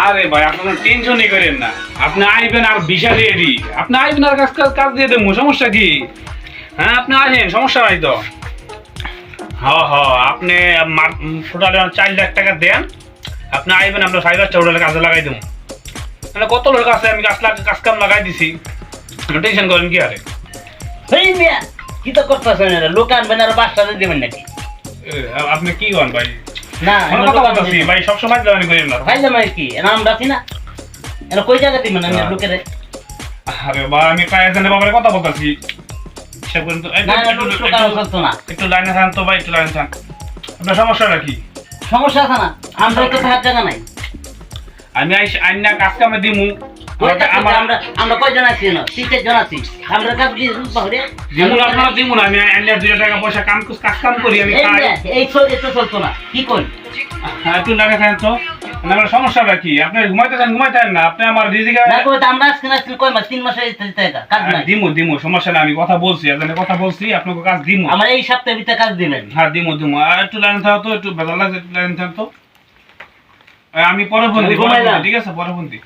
আরে ভাই আপনার টেনশনই করেন না, আপনি আইবেন আর ভিসা দিয়ে দিই, আপনি আইবেন আর কাজ দিয়ে দেবো, সমস্যা কি? হ্যাঁ আপনি আসেন, সমস্যা নাই তো। আপনি টোটালি 4 লাখ টাকা দেন, আপনি আইবেন, আমরা 5,500 টোটালে কাজে লাগাই দেবো। মানে কত লোক আছে, আমি কাজ কাম লাগাই দিছি, টেনশন করেন কি? আরে এই মিয়া কি তো করতেছেন, লোক আনবেন আর বাসটা দেবেন নাকি? আপনি কি করেন ভাই? না কথা বলতেছি ভাই, সবসময় জানি করেন না ভাই, জামাই কি নাম রাখি না, এটা কই জায়গা দিবেন আমি লোকের? আরে ভাই আমি কাজ জানে বাবারে কথা বলতেছি, একটু লাইনে থাকেন তো ভাই, একটু লাইনে থাকেন। আপনার সমস্যাটা কি? সমস্যা আছে না, আমরা তো থাকার জায়গা নাই। আমি আইনা কাজ কামে দিমু, আমরা কয়জন আছি না? 3-4 আছি, আমরা কাজ দিয়ে পাহরে দিমু না, আপনারা দিমু না। আমি আইনা 2 টাকা পয়সা কাজ কাম করি, আমি খাই। এই তো চলতো না, কি কই? হ্যাঁ একটু লাইনে থাকেন তো। আমার সমস্যাটা কি? আপনি ঘুমাইতেছেন না, আপনি আমার দিদিকে না কই তো আমরা আজকে কই মাস 3 মাসে কাজ নাই। দিমু সমস্যা না, আমি কথা বলছি, এজন্য কথা বলছি, আপনাকে কাজ দিমু। আমার এই সপ্তাহের ভিতরে কাজ দিবেন? হ্যাঁ দিমু। আর একটু লাইনে থাকো তো, একটু বেজাল লাগছে, একটু লাইনে থাকো তো। আমি পরে ফোন দিই, ঠিক আছে? পরে ফোন দিই।